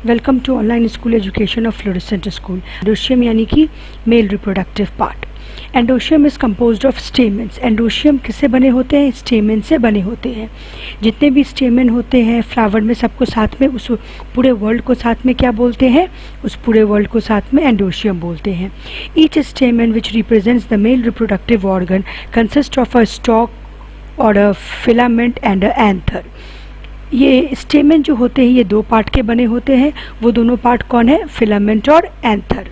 Welcome to online school education of Fluorescent school. Androecium यानी कि male reproductive part. Androecium is composed of stamens. Androecium किससे बने होते हैं? स्टेमेन से बने होते हैं। जितने भी स्टेमेन होते हैं फ्लावर में, सबको साथ में, उस पूरे वर्ल्ड को साथ में क्या बोलते हैं? उस पूरे वर्ल्ड को साथ में एंडोशियम बोलते हैं। Each stamen which represents the male reproductive organ consist of a stalk और a filament and a anther. ये स्टेमेन जो होते हैं ये दो पार्ट के बने होते हैं। वो दोनों पार्ट कौन है? फिलामेंट और एंथर।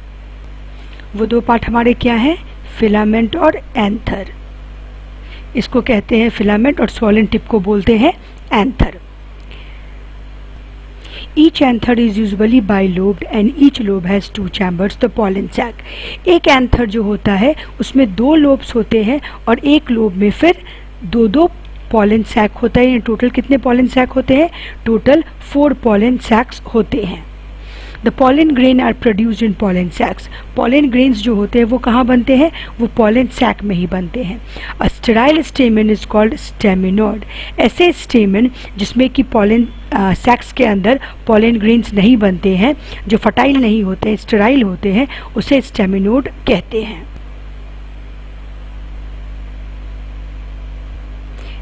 वो दो पार्ट हमारे क्या हैं? फिलामेंट और एंथर। इसको कहते हैं फिलामेंट और स्वॉलन टिप को बोलते हैं anther. Each anther is usually bilobed and each lobe has two chambers, the pollen sac। एक एंथर जो होता है उसमें दो लोब्स होते हैं और एक लोब में फिर दो दो पॉलन सैक होता है। टोटल कितने पॉलन सैक होते हैं? टोटल 4 पॉलन सैक्स होते हैं। The pollen grain are produced in pollen sacs. Pollen grains जो होते हैं वो कहाँ बनते हैं? वो पॉलन सैक में ही बनते हैं। A sterile stamen is called staminode. ऐसे स्टेमन जिसमें कि पॉलन सैक्स के अंदर पॉलन ग्रेन्स नहीं बनते हैं, जो फर्टाइल नहीं होते हैं, स्टेराइल होते हैं, उसे स्टेमिनोड कहते हैं।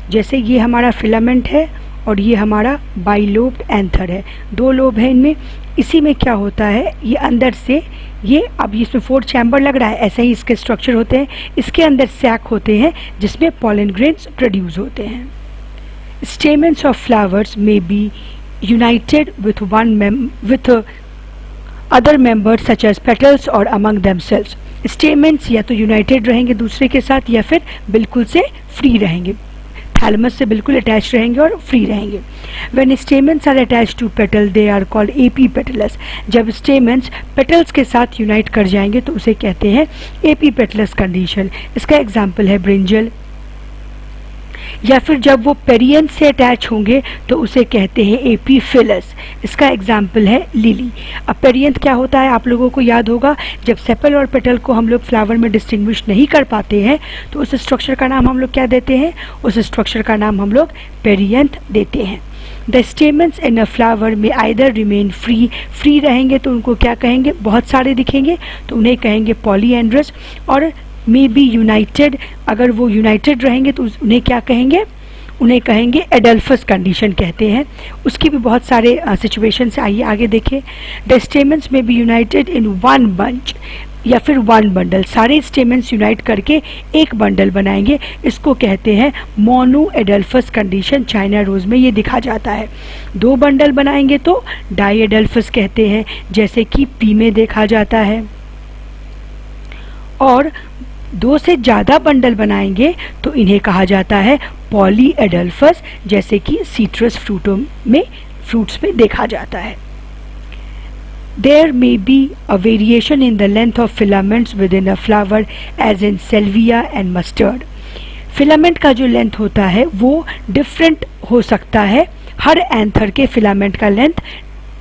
जैसे ये हमारा फिलामेंट है और ये हमारा बाइलोब्ड एंथर है। दो लोब है इनमें। इसी में क्या होता है? ये अंदर से ये, अब इसमें 4 चैम्बर लग रहा है, ऐसे ही इसके स्ट्रक्चर होते हैं। इसके अंदर सैक होते हैं जिसमें पॉलन ग्रेन्स प्रोड्यूस होते हैं। Stamens of flowers may be united with other members such as petals और अमंग देमसेल्व्स। स्टेमेंस या तो यूनाइटेड रहेंगे दूसरे के साथ या फिर बिल्कुल से फ्री रहेंगे, थैलेमस से बिल्कुल अटैच रहेंगे और फ्री रहेंगे। When stamens are attached to petal, they are called epipetalous. जब स्टेमेंस पेटल्स के साथ यूनाइट कर जाएंगे तो उसे कहते हैं एपीपेटलस कंडीशन। इसका एग्जाम्पल है ब्रिंजल। या फिर जब वो पेरियंस से अटैच होंगे तो उसे कहते हैं एपीफिलस। इसका एग्जाम्पल है लिली। अब पेरियंथ क्या होता है? आप लोगों को याद होगा, जब सेपल और पेटल को हम लोग फ्लावर में डिस्टिंग्विश नहीं कर पाते हैं तो उस स्ट्रक्चर का नाम हम लोग क्या देते हैं? उस स्ट्रक्चर का नाम हम लोग पेरियंथ देते हैं। The stamens in a flower में आइदर रिमेन फ्री रहेंगे तो उनको क्या कहेंगे? बहुत सारे दिखेंगे तो उन्हें कहेंगे पॉलीएंड्रस। और मे बी यूनाइटेड, अगर वो यूनाइटेड रहेंगे तो उन्हें क्या कहेंगे? उन्हें कहेंगे एडल्फस कंडीशन कहते हैं। उसकी भी बहुत सारे सिचुएशंस आइए आगे देखें। The stamens may be united in one bunch या फिर वन बंडल। सारे स्टेमेंस यूनाइट करके एक बंडल बनाएंगे, इसको कहते हैं monadelphous condition. China rose में ये दिखा जाता है। 2 बंडल बनाएंगे तो डाई एडल्फस कहते हैं, जैसे कि पी में देखा जाता है। और 2 से ज़्यादा बंडल बनाएंगे तो इन्हें कहा जाता है पॉली एडल्फस, जैसे कि सीट्रस फ्रूट्स में देखा जाता है। There may be a variation in the length of filaments within a flower as in salvia and mustard। Filament का जो लेंथ होता है वो डिफरेंट हो सकता है। हर एंथर के फिलामेंट का length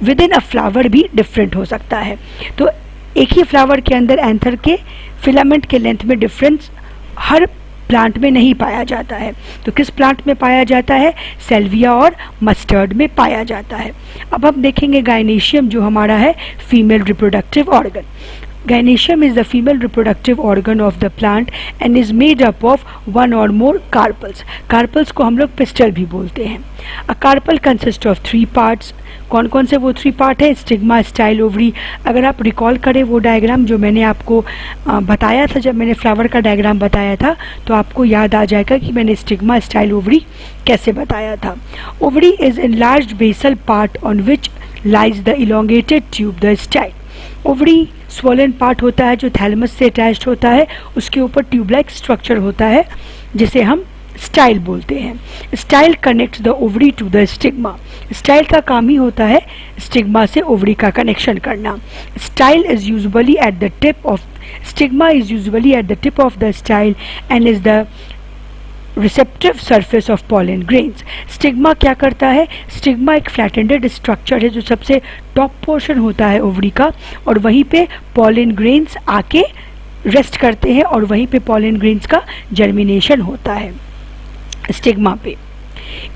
with in a flower भी डिफरेंट हो सकता है। तो एक ही फ्लावर के अंदर एंथर के फिलामेंट के लेंथ में डिफरेंस हर प्लांट में नहीं पाया जाता है। तो किस प्लांट में पाया जाता है? सेल्विया और मस्टर्ड में पाया जाता है। अब हम देखेंगे गायनेशियम जो हमारा है female reproductive organ. Gynoecium is the female reproductive organ of the plant and is made up of 1 or more carpels। carpels को हम लोग pistil भी बोलते हैं। A carpel consists of 3 parts। कौन कौन से वो 3 पार्ट है? Stigma, style, ovary. अगर आप रिकॉल करें वो डायग्राम जो मैंने आपको बताया था, जब मैंने फ्लावर का डायग्राम बताया था, तो आपको याद आ जाएगा कि मैंने स्टिग्मा, स्टाइल, ओवरी कैसे बताया था। Ovary is enlarged basal part on which lies the elongated tube, the style। Ovary swollen part होता है जो थैलेमस से अटैच्ड होता है, उसके ऊपर ट्यूब लाइक स्ट्रक्चर होता है जिसे हम स्टाइल बोलते हैं। Style connects the ovary to the stigma. Style का काम ही होता है स्टिग्मा से ओवरी का कनेक्शन करना। Style is usually at the tip of stigma is usually at the tip of the style and is the receptive surface of pollen grains. Stigma क्या करता है? स्टिग्मा एक फ्लैटेंडेड स्ट्रक्चर है जो सबसे टॉप पोर्शन होता है ओवरी का, और वहीं पे पॉलन ग्रेन्स आके रेस्ट करते हैं और वहीं पे पॉलन ग्रेन्स का जर्मिनेशन होता है स्टिग्मा पे।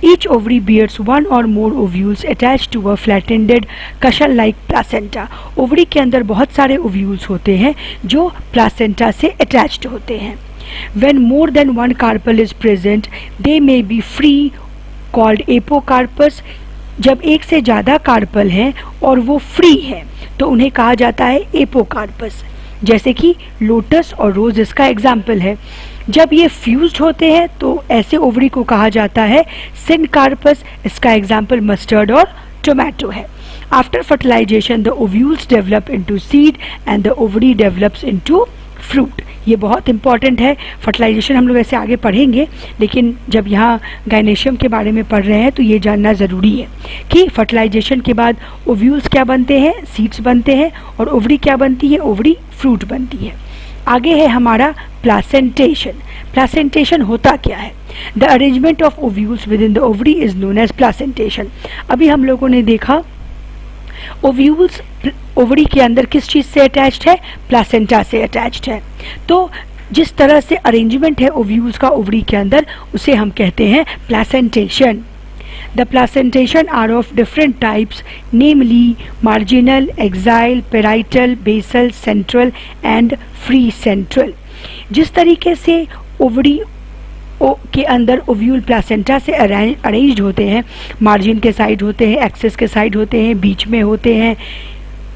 Each ovary bears one or more ovules attached to a flat-ended cushion-like placenta. Ovary के अंदर बहुत सारे ओव्यूल्स होते हैं जो प्लासेंटा से अटैच्ड होते हैं. When more than one carpel is present, they may be free, called apocarpus. जब एक से ज़्यादा कार्पल हैं और वो फ्री है तो उन्हें कहा जाता है एपोकार्पस. जैसे कि लोटस और रोज इसका एग्जाम्पल है. जब ये फ्यूज्ड होते हैं तो ऐसे ओवरी को कहा जाता है सिनकार्पस. इसका एग्जाम्पल मस्टर्ड और टोमेटो है. After fertilisation the ovules develop into seed and the ovary develops into fruit. ये बहुत इंपॉर्टेंट है. फर्टिलाइजेशन हम लोग ऐसे आगे पढ़ेंगे, लेकिन जब यहाँ गायनेशियम के बारे में पढ़ रहे हैं तो ये जानना ज़रूरी है कि फर्टिलाइजेशन के बाद ओव्यूल्स क्या बनते हैं, सीड्स बनते हैं, और ओवरी क्या बनती है, ओवरी फ्रूट बनती है. आगे है हमारा प्लासेंटेशन. प्लासेंटेशन होता क्या है? The arrangement of ovules within the ovary is known as placentation. अभी हम लोगों ने देखा ओव्यूल्स ओवरी के अंदर किस चीज़ से अटैच्ड है, प्लासेंटा से अटैच्ड है. तो जिस तरह से अरेंजमेंट है ओव्यूल्स का ओवरी के अंदर उसे हम कहते हैं placentation. The placentation are of different types, namely marginal, axile, parietal, basal, central and free central. जिस तरीके से ओवरी के अंदर ओव्यूल प्लासेंटा से अरेंज्ड होते हैं, मार्जिन के साइड होते हैं, एक्सेस के साइड होते हैं, बीच में होते हैं,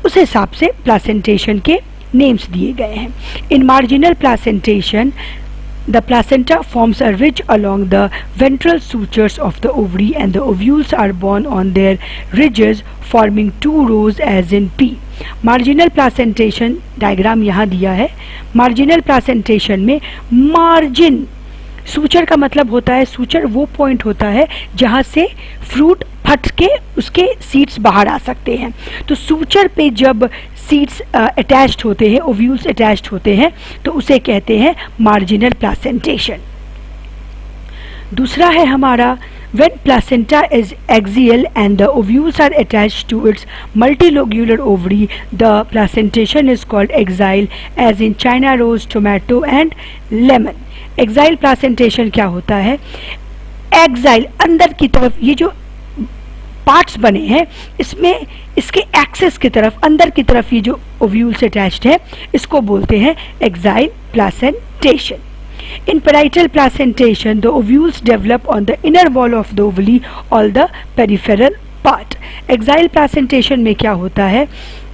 उस हिसाब से प्लासेंटेशन के नेम्स दिए गए हैं. इन marginal placentation the placenta forms a ridge along the ventral sutures of the ovary and the ovules are borne on their ridges forming two rows as in P. Marginal placentation diagram यहाँ दिया है. Marginal placentation में margin, suture का मतलब होता है, suture वो point होता है जहाँ से फ्रूट फट के उसके सीड्स बाहर आ सकते हैं. तो सूचर पे जब सीड्स अटैच्ड होते हैं, ओव्यूल्स अटैच्ड होते हैं, तो उसे कहते हैं मार्जिनल प्लासेंटेशन. दूसरा है हमारा when placenta is axial and the ovules are attached to its multilobular ovary, the placentation is called axile as in China rose, tomato and lemon. Axile placentation क्या होता है? एक्साइल अंदर की तरफ ये जो पार्ट्स बने हैं इसमें इसके एक्सेस की तरफ, अंदर की तरफ ये जो ओव्यूल से अटैच्ड है इसको बोलते हैं axile placentation. In parietal placentation, the ovules develop on the inner wall of the ovule or the peripheral part. Axial placentation में क्या होता है?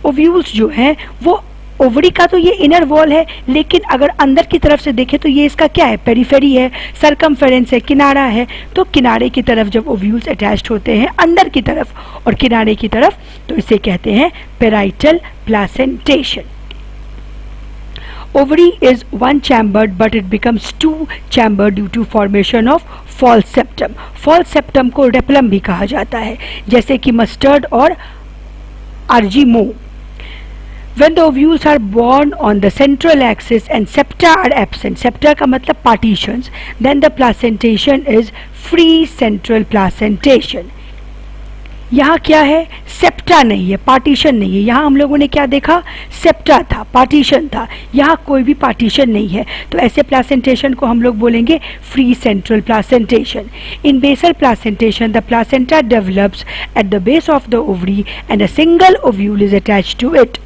ओव्यूल्स जो हैं वो ओवरी का तो ये इनर वॉल है, लेकिन अगर अंदर की तरफ से देखें तो ये इसका क्या है, पेरिफेरी है, सरकमफेरेंस है, किनारा है. तो किनारे की तरफ जब ओव्यूल्स अटैच्ड होते हैं अंदर की तरफ और किनारे की तरफ, तो इसे कहते हैं parietal placentation. Ovary is one chambered but it becomes two chambered due to formation of false septum. False septum को रेपलम भी कहा जाता है, जैसे कि मस्टर्ड और आर्जिमो. When the ovules are born on the central axis and septa are absent, septa का मतलब partitions, then the placentation is free central placentation. यहाँ क्या है? सेप्टा नहीं है, पार्टीशन नहीं है. यहाँ हम लोगों ने क्या देखा? सेप्टा था, पार्टीशन था. यहाँ कोई भी पार्टीशन नहीं है, तो ऐसे प्लासेंटेशन को हम लोग बोलेंगे free central placentation. In basal placentation the placenta develops at the base of the ovary and a single ovule is attached to it.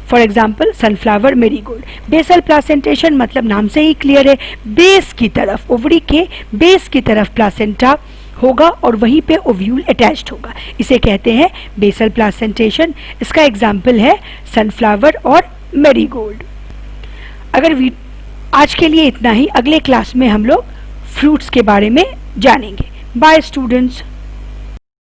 For example sunflower marigold. Basal placentation मतलब नाम से ही क्लियर है, base की तरफ, ovary के base की तरफ placenta होगा और वहीं पे ओव्यूल अटैच्ड होगा. इसे कहते हैं बेसल प्लासेंटेशन. इसका एग्जाम्पल है सनफ्लावर और मेरीगोल्ड. अगर आज के लिए इतना ही. अगले क्लास में हम लोग फ्रूट्स के बारे में जानेंगे. Bye students.